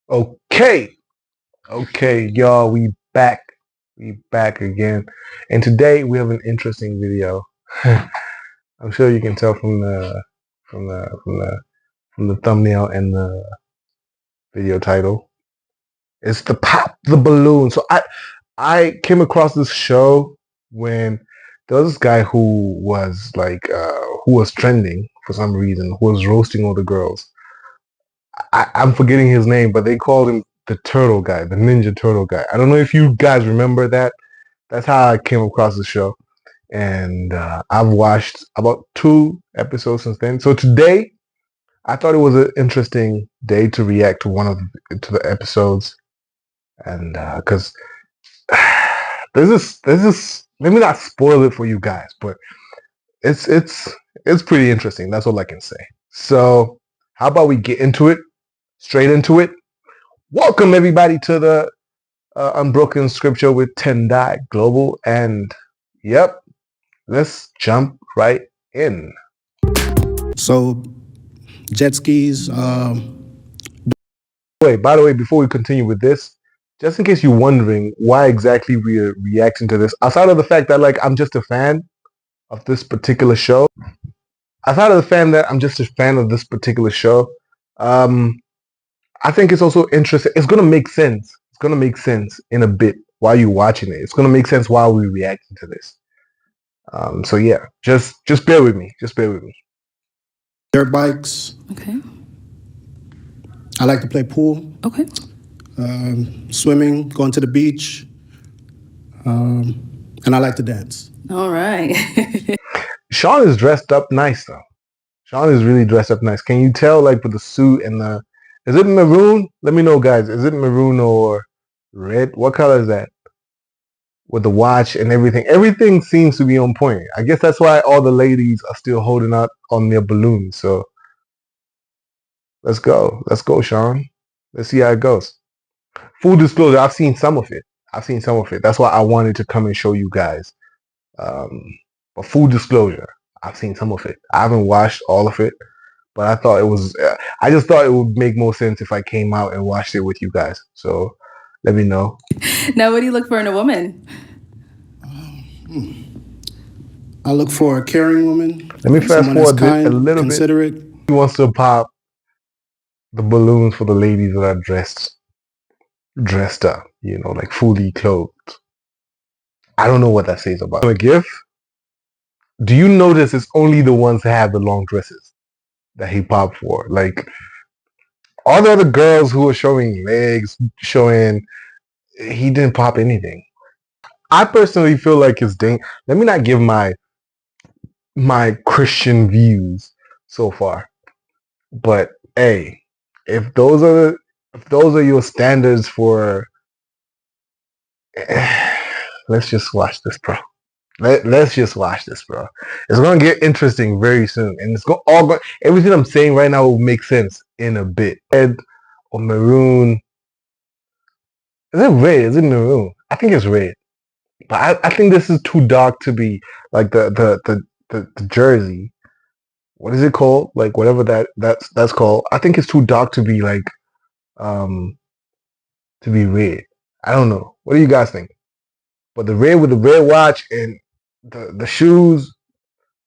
Okay, okay, y'all, we back. We back again. And today we have an interesting video. I'm sure you can tell from the from the from the thumbnail and the video title. It's the Pop the Balloon. So I came across this show when there was this guy who was who was trending for some reason, who was roasting all the girls. I'm forgetting his name, but they called him the Turtle Guy, the Ninja Turtle Guy. I don't know if you guys remember that. That's how I came across the show, and I've watched about 2 episodes since then. So today, I thought it was an interesting day to react to to the episodes, and because there's this. Let me not spoil it for you guys, but it's pretty interesting. That's all I can say. So how about we get into it, straight into it? Welcome everybody to the Unbroken Scripture with Tendai Global, and yep, let's jump right in. So, jet skis. By the way, before we continue with this, just in case you're wondering why exactly we're reacting to this, outside of the fact that I'm just a fan of this particular show, I think it's also interesting. It's gonna make sense. It's gonna make sense in a bit while you're watching it. It's gonna make sense while we're reacting to this. So yeah, just bear with me. Just bear with me. Dirt bikes. Okay. I like to play pool. Okay. Swimming, going to the beach. And I like to dance. All right. Sean is dressed up nice though. Sean is really dressed up nice. Can you tell with the suit and the? Is it maroon? Let me know, guys. Is it maroon or red? What color is that? With the watch and everything. Everything seems to be on point. I guess that's why all the ladies are still holding out on their balloons. So let's go. Let's go, Sean. Let's see how it goes. Full disclosure, I've seen some of it. That's why I wanted to come and show you guys. But full disclosure, I've seen some of it. I haven't watched all of it, but I thought it was. I just thought it would make more sense if I came out and watched it with you guys. So let me know. Now, what do you look for in a woman? I look for a caring woman. Let me fast forward a little considerate. bit. He wants to pop the balloons for the ladies that are dressed up, like fully clothed. I don't know what that says about a gift. Do you notice it's only the ones that have the long dresses that he popped for? Like all the other girls who are showing legs, he didn't pop anything. I personally feel like it's let me not give my Christian views so far, but hey, if those are your standards for, let's just watch this, bro. Let's just watch this, bro. It's gonna get interesting very soon, and everything I'm saying right now will make sense in a bit. Red or maroon? Is it red? Is it maroon? I think it's red, but I think this is too dark to be like the jersey. What is it called? Like whatever that's called. I think it's too dark to be to be red. I don't know. What do you guys think? But the red with the red watch and the shoes,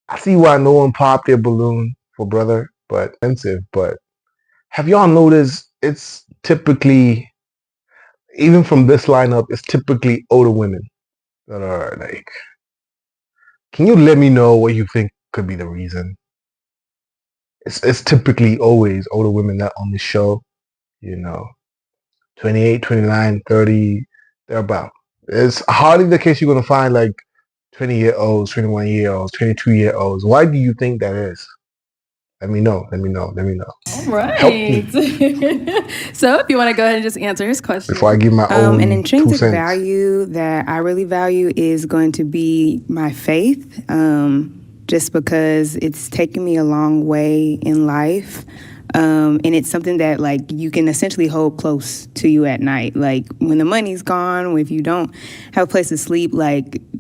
I see why no one popped their balloon for brother, but expensive. But have y'all noticed it's typically, even from this lineup, it's typically older women that are like, can you let me know what you think could be the reason? It's typically always older women that on the show, 28, 29, 30, thereabout. It's hardly the case you're going to find 20-year-olds, 21-year-olds, 22-year-olds. Why do you think that is? Let me know. All right. Help me. So if you want to go ahead and just answer his question. Before I give my own an intrinsic 2 cents. value that I really value is going to be my faith, just because it's taken me a long way in life. And it's something that you can essentially hold close to you at night. Like when the money's gone, if you don't have a place to sleep,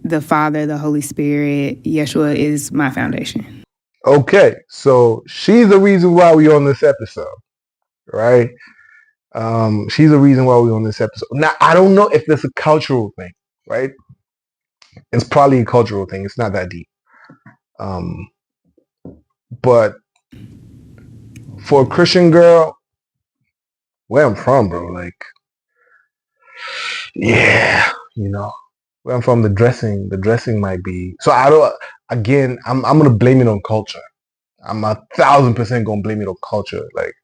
the Father, the Holy Spirit, Yeshua is my foundation. Okay, so she's the reason why we're on this episode, right? She's the reason why we're on this episode. Now, I don't know if it's a cultural thing, right? It's probably a cultural thing. It's not that deep. But for a Christian girl, where I'm from, bro, like, yeah, where I'm from, the dressing might be. So I don't. Again, I'm gonna blame it on culture. I'm 1,000% gonna blame it on culture. Like,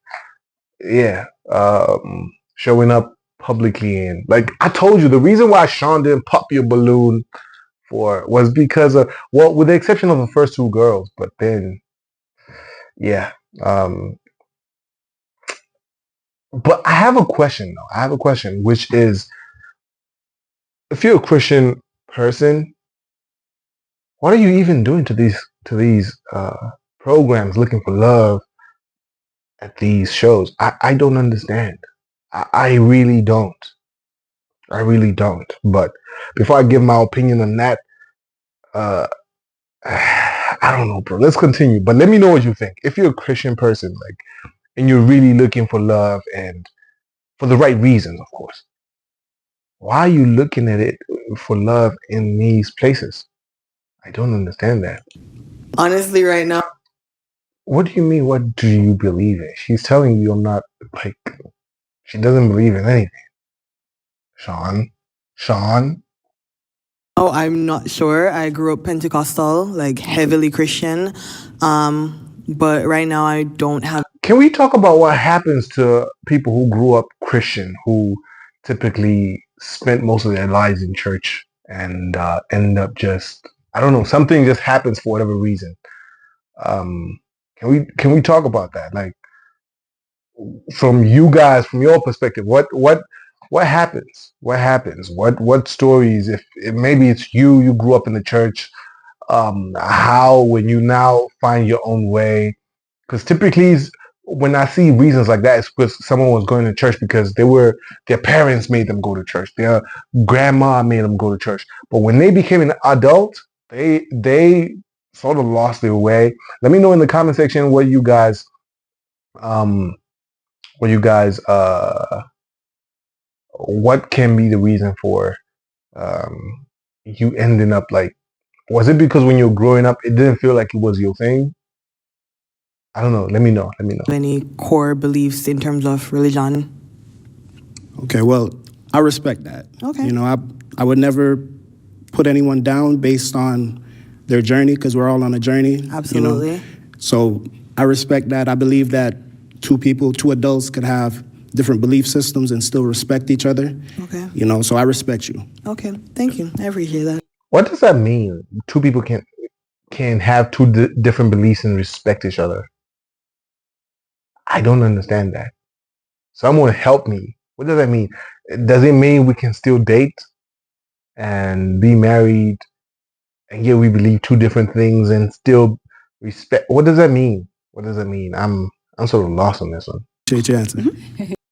yeah, showing up publicly and like I told you, the reason why Sean didn't pop your balloon was because of, well, with the exception of the first two girls, but then yeah. But I have a question though. I have a question, which is, if you're a Christian person, what are you even doing to these programs, looking for love at these shows? I don't understand. I really don't. I really don't. But before I give my opinion on that, I don't know, bro. Let's continue. But let me know what you think. If you're a Christian person, like, and you're really looking for love and for the right reasons, of course, why are you looking at it for love in these places? I don't understand that. Honestly, right now, What do you mean? What do you believe in? She's telling you I'm not, like, she doesn't believe in anything. Sean. oh, I'm not sure. I grew up Pentecostal, like heavily Christian. But right now I don't have. Can we talk about what happens to people who grew up Christian, who typically spent most of their lives in church and end up just, I don't know, something just happens for whatever reason. Can we talk about that? Like, from you guys, from your perspective, what happens? What happens? What stories? If maybe it's you grew up in the church, how, when you now find your own way, because typically when I see reasons like that, it's because someone was going to church because their parents made them go to church, their grandma made them go to church, but when they became an adult, they sort of lost their way. Let me know in the comment section what you guys what can be the reason for you ending up like, was it because when you were growing up it didn't feel like it was your thing? I don't know. Let me know. Any core beliefs in terms of religion. Okay, well, I respect that. Okay. You know, I would never put anyone down based on their journey, because we're all on a journey. Absolutely. You know? So I respect that. I believe that two adults could have different belief systems and still respect each other. Okay. You know, so I respect you. Okay. Thank you. I appreciate that. What does that mean? Two people can have two different beliefs and respect each other. I don't understand that. Someone help me. What does that mean? Does it mean we can still date and be married, and yet we believe two different things and still respect? What does that mean? I'm sort of lost on this one. Appreciate your answer.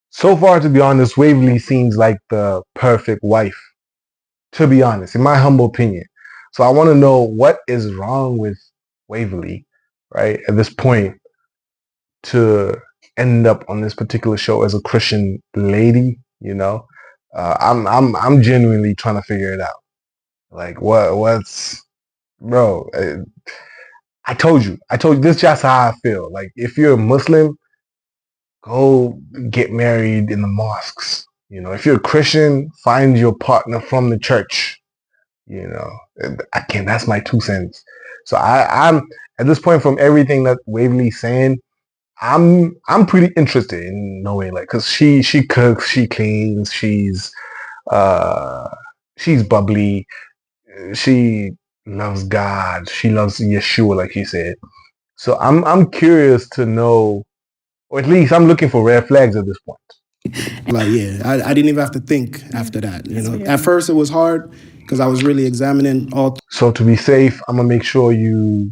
So far, to be honest, Waverly seems like the perfect wife. To be honest, in my humble opinion. So I want to know what is wrong with Waverly, right, at this point, to end up on this particular show as a Christian lady. You know, I'm genuinely trying to figure it out. Like, what's, bro? I told you this is just how I feel. Like, if you're a Muslim, go get married in the mosques. You know, if you're a Christian, find your partner from the church. You know, again, that's my 2 cents. So I'm at this point, from everything that Waverly's saying, I'm pretty interested in knowing, like, cause she cooks, she cleans, she's bubbly, she loves God, she loves Yeshua, like she said. So I'm curious to know, or at least I'm looking for red flags at this point. Like, yeah, I didn't even have to think after that. You know, at first it was hard because I was really examining all. So to be safe, I'm gonna make sure you're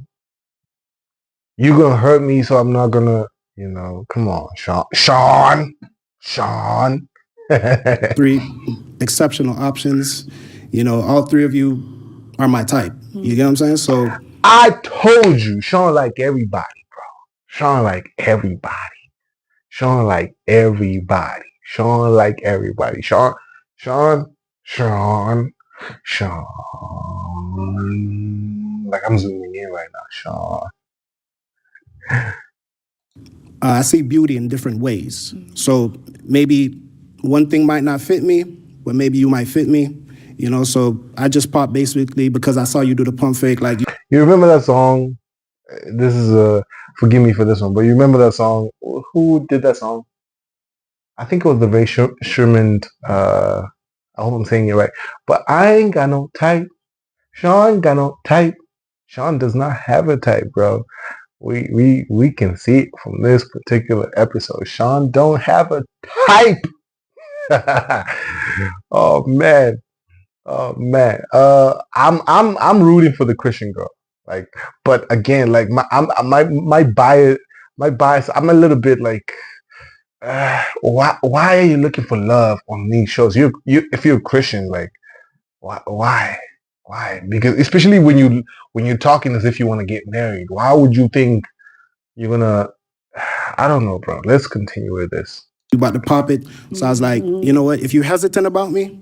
gonna hurt me, so I'm not gonna, you know, come on, Sean. 3 exceptional options. You know, all 3 of you are my type. You get what I'm saying? So I told you, Sean like everybody, bro. Sean like everybody. Sean like everybody. Sean. Like I'm zooming in right now. Sean. I see beauty in different ways. So maybe one thing might not fit me, but maybe you might fit me. You know, so I just popped basically because I saw you do the pump fake. Like, You remember that song? This is forgive me for this one, but you remember that song? Who did that song? I think it was the Ray Sherman. I hope I'm saying it right. But I ain't got no type. Sean got no type. Sean does not have a type, bro. We can see it from this particular episode. Sean don't have a type. Oh man. Oh man. I'm rooting for the Christian girl. Like, but again, like my bias. I'm a little bit like. Why are you looking for love on these shows? If you're a Christian, like why? Because especially when you're talking as if you want to get married, why would you think you're gonna? I don't know, bro. Let's continue with this. you about to pop it. So I was like, you know what? If you're hesitant about me,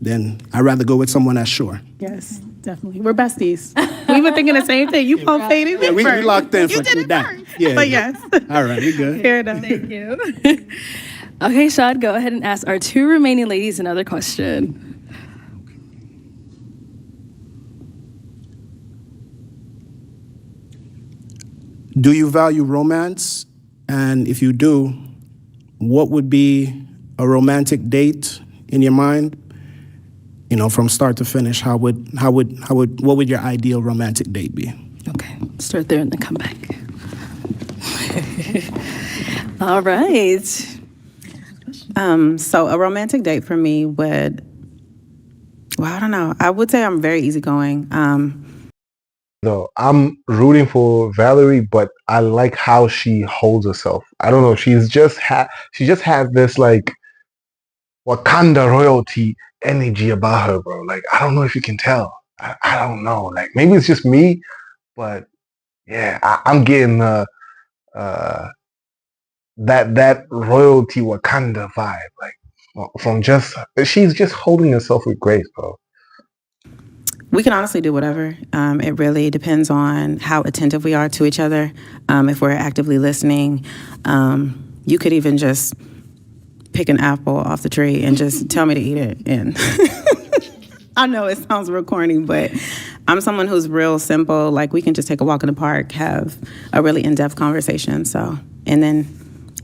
then I'd rather go with someone that's sure. Yes, definitely. We're besties. We were thinking the same thing. You pump faded. Yeah, we locked in You for did it that. first. Yeah. But yes. All right, we good. Fair enough. Thank you. Okay, Sean, go ahead and ask our two remaining ladies another question. Do you value romance? And if you do, what would be a romantic date in your mind? You know, from start to finish, what would your ideal romantic date be? Okay, start there and then come back. All right. So a romantic date for me would, well, I don't know. I would say I'm very easygoing. No, I'm rooting for Valerie, but I like how she holds herself. I don't know. She just has this like Wakanda royalty energy about her, bro. Like I don't know if you can tell. I don't know. Like maybe it's just me, but yeah, I'm getting that royalty Wakanda vibe, like from just she's just holding herself with grace, bro. We can honestly do whatever. It really depends on how attentive we are to each other. If we're actively listening, you could even just pick an apple off the tree and just tell me to eat it. And I know it sounds real corny, but I'm someone who's real simple. Like we can just take a walk in the park, have a really in-depth conversation. So, and then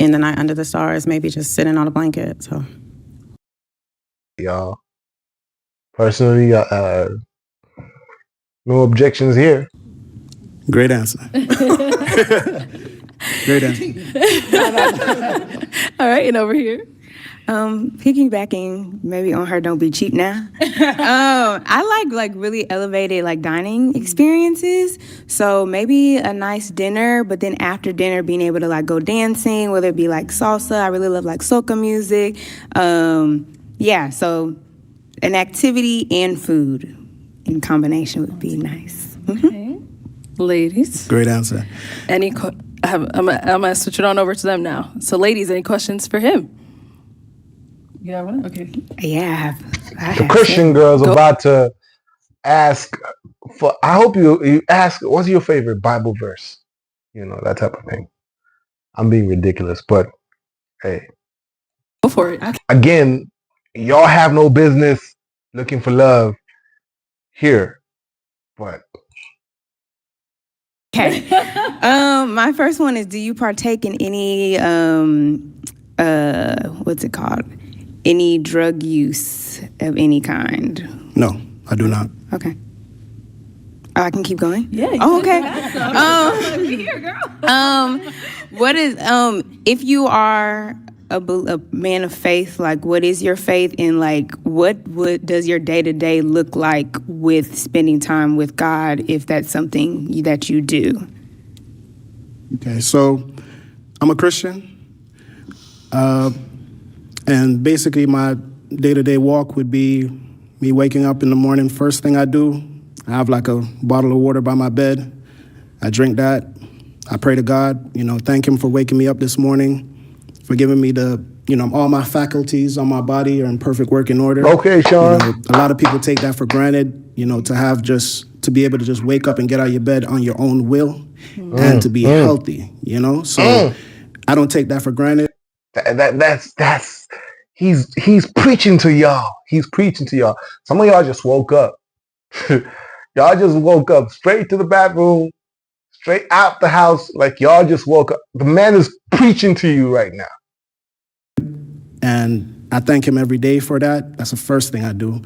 in the night under the stars, maybe just sitting on a blanket. So, Y'all, personally, no objections here. Great answer. Great answer. All right, and over here. Piggybacking maybe on her "Don't Be Cheap Now." I like really elevated like dining experiences. So maybe a nice dinner, but then after dinner, being able to like go dancing, whether it be like salsa. I really love like soca music. Yeah, so an activity and food in combination would be nice. Okay. Ladies, Great answer. I'm gonna switch it on over to them now. So, ladies, any questions for him? You have one? Okay. Yeah, I The have Christian girl's about to ask for. I hope you ask. What's your favorite Bible verse? You know, that type of thing. I'm being ridiculous, but hey, Go for it. again, y'all have no business looking for love here, but Okay. My first one is: do you partake in any what's it called? Any drug use of any kind? No, I do not. Okay. Oh, I can keep going? Yeah. Oh, okay. We here, girl. What is if you are a man of faith, like what is your faith in, like what does your day-to-day look like with spending time with God, if that's something that you do? Okay, so I'm a Christian. And basically my day-to-day walk would be me waking up in the morning. First thing I do, I have like a bottle of water by my bed. I drink that. I pray to God, thank him for waking me up this morning, for giving me the all my faculties on my body are in perfect working order. Okay, Sean. A lot of people take that for granted, to be able to just wake up and get out of your bed on your own will and to be healthy, So I don't take that for granted. That's he's preaching to y'all. He's preaching to y'all. Some of y'all just woke up. Y'all just woke up straight to the bathroom, straight out the house, like y'all just woke up. The man is preaching to you right now. And I thank him every day for that. That's the first thing I do.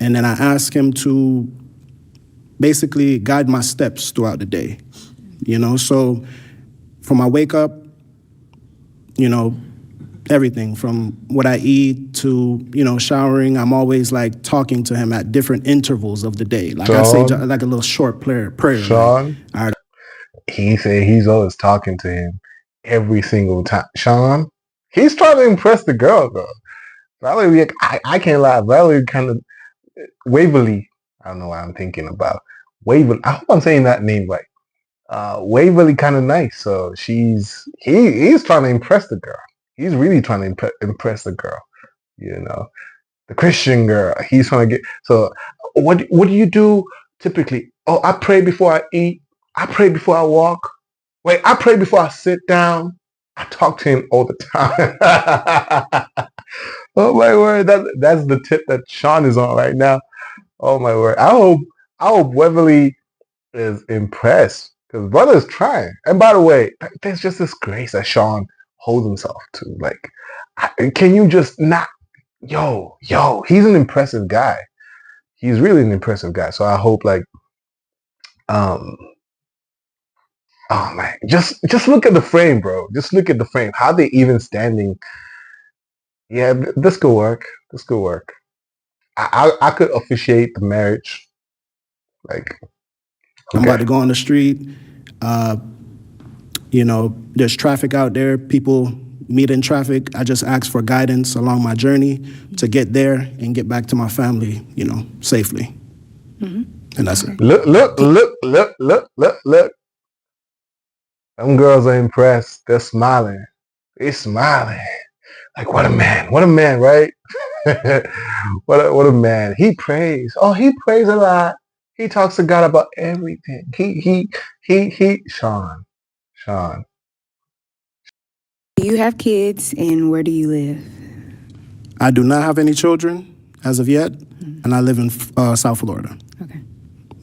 And then I ask him to basically guide my steps throughout the day. So from I wake up, everything from what I eat to, showering, I'm always like talking to him at different intervals of the day. Like I say, like a little short prayer. Sean, like, he said he's always talking to him every single time. Sean, he's trying to impress the girl, though. Valerie, I can't lie. Valerie kind of, Waverly, I don't know what I'm thinking about. Waverly, I hope I'm saying that name right. Waverly kind of nice, so he's trying to impress the girl. He's really trying to impress the girl, the Christian girl. He's trying to get. So, what do you do typically? Oh, I pray before I eat. I pray before I walk. Wait, I pray before I sit down. I talk to him all the time. Oh my word, that's the tip that Sean is on right now. Oh my word, I hope Waverly is impressed because brother is trying. And by the way, there's just this grace that Sean holds himself to. Like, can you just not? Yo, he's an impressive guy. He's really an impressive guy. So I hope oh man, just look at the frame, bro. Just look at the frame. How they even standing? Yeah, this could work. This could work. I could officiate the marriage. Like, I'm about to go on the street. There's traffic out there. People meet in traffic. I just ask for guidance along my journey to get there and get back to my family, safely. And that's it. Look. Them girls are impressed. They're smiling. They're smiling. Like, what a man, right? what a man. He prays. Oh, he prays a lot. He talks to God about everything. Sean. Do you have kids, and where do you live? I do not have any children as of yet, and I live in South Florida. Okay.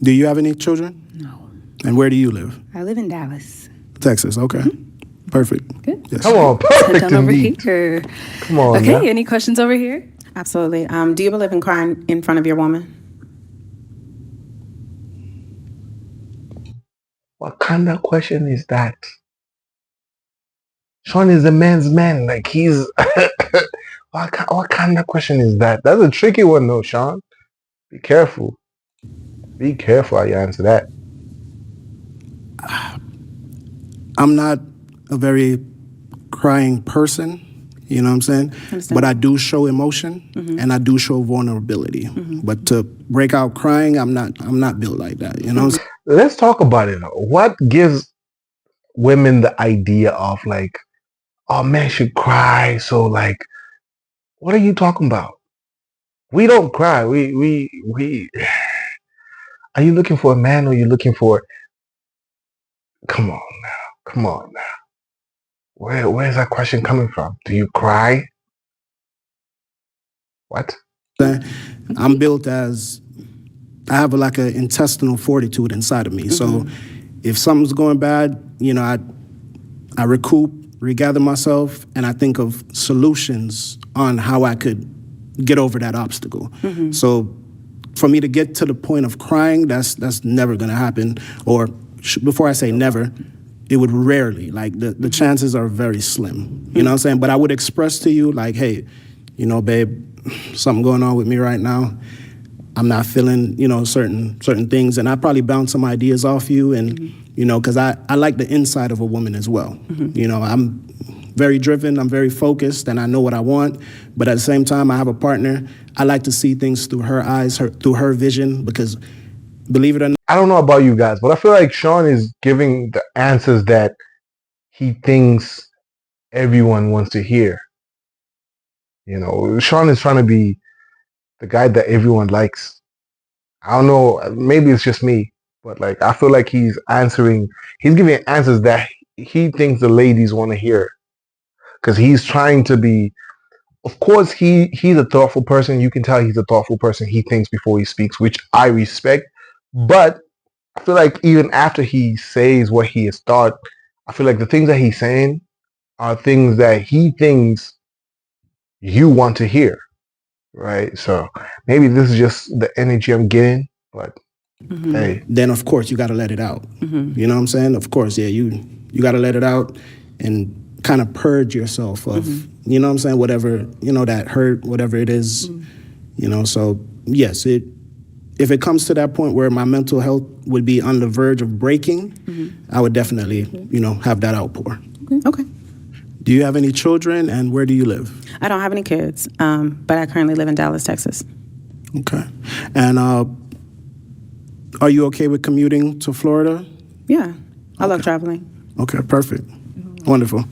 Do you have any children? No. And where do you live? I live in Dallas. Texas. Okay. Perfect. Good. Yes. Come on, perfect Done over indeed. here. Come on, Okay, now. any questions over here? Absolutely. Do you believe in crying in front of your woman? What kind of question is that? Sean is a man's man. Like, he's... what kind of question is that? That's a tricky one, though, Sean. Be careful. Be careful how you answer that. I'm not a very crying person, you know what I'm saying? Understand. But I do show emotion and I do show vulnerability. But to break out crying, I'm not built like that, you know? Let's talk about it. What gives women the idea of like, oh, men should cry? So like, what are you talking about? We don't cry. We. Are you looking for a man, or are you looking for? Come on now. Where's that question coming from? Do you cry? What? I'm built as, I have like an intestinal fortitude inside of me. So if something's going bad, I recoup, regather myself, and I think of solutions on how I could get over that obstacle. So for me to get to the point of crying, that's never gonna happen. Or before I say never, it would rarely, like the chances are very slim. You know what I'm saying? But I would express to you like, hey, babe, something going on with me right now. I'm not feeling, certain things. And I probably bounce some ideas off you and, because I like the inside of a woman as well. I'm very driven, I'm very focused, and I know what I want. But at the same time, I have a partner. I like to see things through her eyes, through her vision, because believe it or not, I don't know about you guys, but I feel like Sean is giving the answers that he thinks everyone wants to hear. You know, Sean is trying to be the guy that everyone likes. I don't know, maybe it's just me, but like I feel like he's giving answers that he thinks the ladies want to hear because he's trying to be. Of course, he's a thoughtful person. You can tell he's a thoughtful person. He thinks before he speaks, which I respect. But I feel like even after he says what he has thought, I feel like the things that he's saying are things that he thinks you want to hear, right? So maybe this is just the energy I'm getting, but hey, Then of course you got to let it out. You know what I'm saying? Of course, yeah, you got to let it out and kind of purge yourself of, you know what I'm saying, whatever, you know, that hurt, whatever it is, you know. So yes, if it comes to that point where my mental health would be on the verge of breaking, I would definitely, you know, have that outpour. Okay. Do you have any children, and where do you live? I don't have any kids, but I currently live in Dallas, Texas. Okay. And are you okay with commuting to Florida? Yeah, I love traveling. Okay, perfect. Wonderful.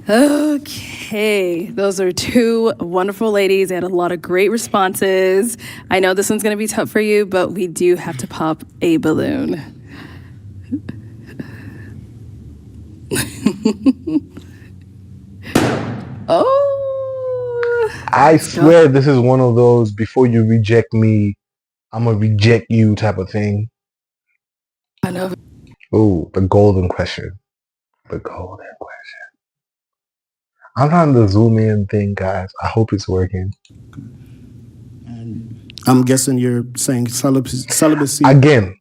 Okay, those are two wonderful ladies. They had a lot of great responses. I know this one's going to be tough for you, but we do have to pop a balloon. Oh, I swear this is one of those before you reject me, I'm gonna reject you type of thing. I know. Oh, the golden question. The golden question. I'm trying to zoom in thing, guys. I hope it's working. I'm guessing you're saying celibacy. Again,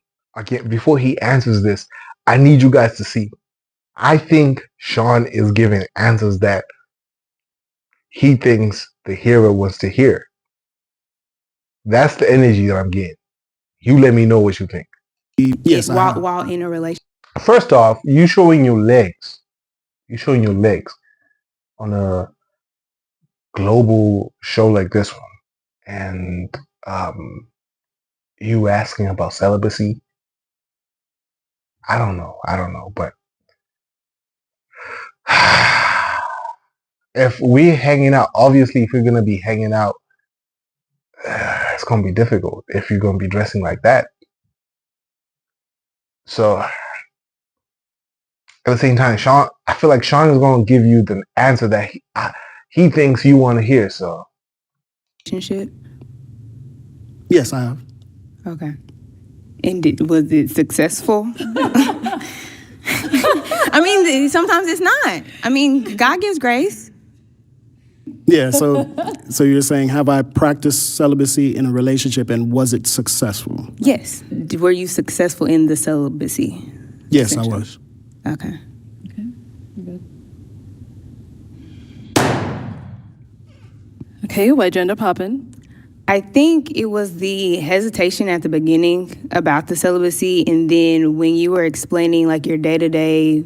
before he answers this, I need you guys to see. I think Sean is giving answers that he thinks the hearer wants to hear. That's the energy that I'm getting. You let me know what you think. Yes, I have. While in a relationship. First off, you showing your legs. You showing your legs on a global show like this one, and you asking about celibacy. I don't know, but if we're hanging out, obviously, if you're gonna be hanging out, it's gonna be difficult if you're gonna be dressing like that. So at the same time, I feel like Sean is gonna give you the answer that he thinks you want to hear. So Relationship? Yes, I have. Okay. And was it successful? I mean, sometimes it's not. I mean, God gives grace. Yeah, so you're saying, have I practiced celibacy in a relationship, and was it successful? Yes. Were you successful in the celibacy? Yes, I was. Okay. Okay, why'd you end up popping? I think it was the hesitation at the beginning about the celibacy, and then when you were explaining like your day-to-day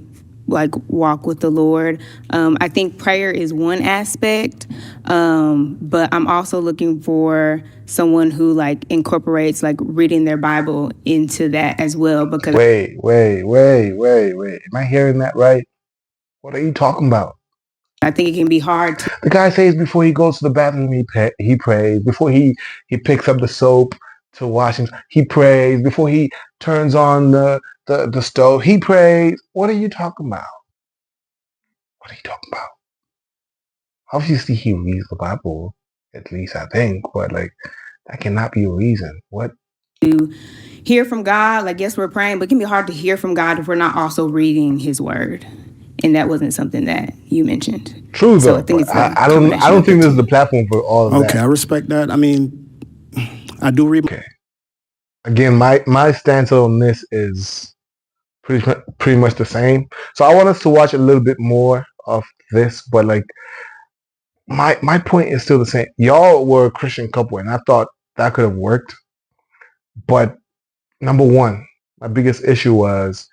like walk with the Lord, I think prayer is one aspect, but I'm also looking for someone who like incorporates like reading their Bible into that as well. Because wait. Am I hearing that right? What are you talking about? I think it can be hard to The guy says before he goes to the bathroom, he prays. Before he picks up the soap to wash him, he prays. Before he turns on the stove, he prays. What are you talking about? What are you talking about? Obviously, he reads the Bible, at least I think, but like that cannot be a reason. What? hear from God. Like, yes, we're praying, but it can be hard to hear from God if we're not also reading His Word. And that wasn't something that you mentioned. True So though. I think it's a I don't combination of think the this is the platform for all of Okay, that. I respect that. I mean, I do read. Okay. Again, my stance on this is pretty much the same. So I want us to watch a little bit more of this, but like my point is still the same. Y'all were a Christian couple, and I thought that could have worked. But number one, my biggest issue was,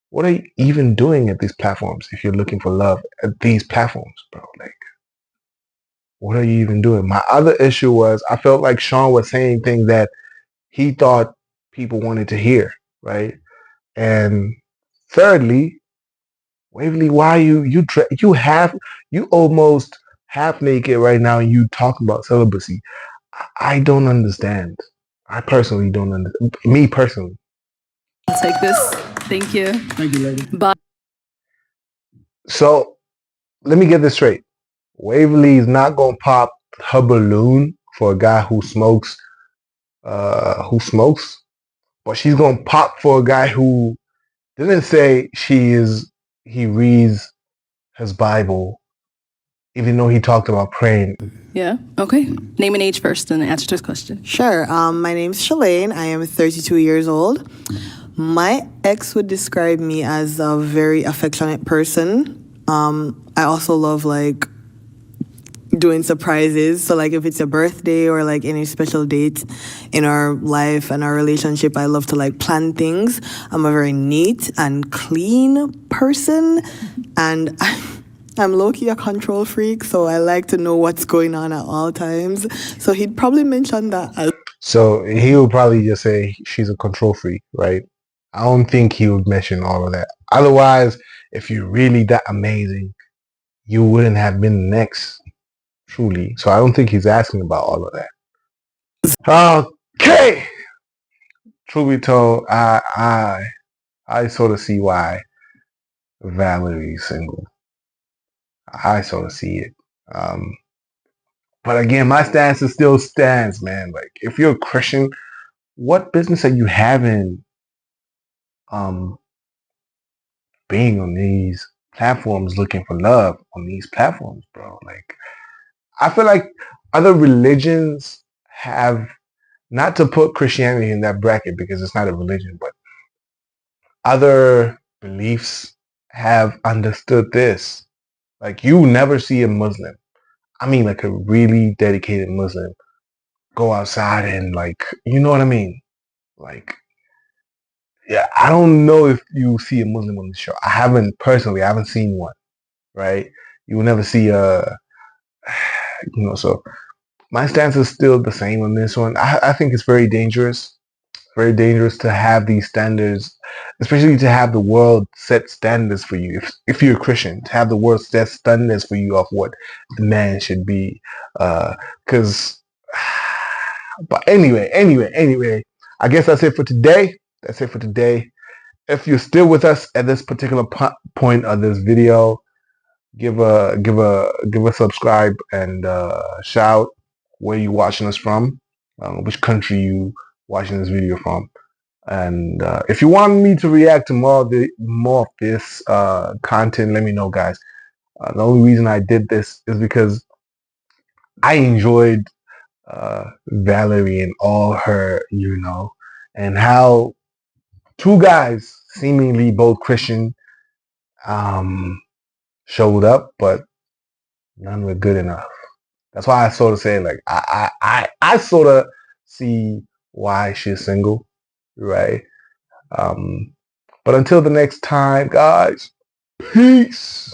what are you even doing at these platforms if you're looking for love at these platforms, bro? Like, what are you even doing? My other issue was I felt like Sean was saying things that he thought people wanted to hear, right? And thirdly, Waverly, why you almost half naked right now and you talking about celibacy. I don't understand. I personally don't understand. Me personally. I'll take this. Thank you. Thank you, lady. Bye. So let me get this straight. Waverly is not gonna pop her balloon for a guy who smokes, but she's gonna pop for a guy who didn't say he reads his Bible, even though he talked about praying. Yeah. Okay. Name and age first and answer this question. Sure. My name's Shalane. I am 32 years old. My ex would describe me as a very affectionate person. I also love like doing surprises. So like if it's a birthday or like any special date in our life and our relationship, I love to like plan things. I'm a very neat and clean person, and I'm low-key a control freak, so I like to know what's going on at all times. So he'd probably mention that as So he would probably just say she's a control freak, right? I don't think he would mention all of that. Otherwise, if you're really that amazing, you wouldn't have been next, truly. So I don't think he's asking about all of that. Okay. Truth be told, I sort of see why Valerie's single. I sort of see it. But again, my stance is still stands, man. Like, if you're a Christian, what business are you having being on these platforms looking for love on these platforms, bro? Like, I feel like other religions have, not to put Christianity in that bracket because it's not a religion, but other beliefs have understood this. Like, you never see a Muslim, I mean like a really dedicated Muslim, go outside and like, you know what I mean? Like, yeah, I don't know if you see a Muslim on the show. I haven't seen one, right? You will never see so my stance is still the same on this one. I think it's very dangerous to have these standards, especially to have the world set standards for you. If you're a Christian, to have the world set standards for you of what the man should be. Because, but anyway, I guess that's it for today. If you're still with us at this particular point of this video, give a subscribe and shout where you watching us from, which country you watching this video from. And if you want me to react to more of this content, let me know, guys. The only reason I did this is because I enjoyed Valerie and all her, and how two guys, seemingly both Christian, showed up, but none were good enough. That's why I sort of say, like, I sort of see why she's single, right? But until the next time, guys, peace.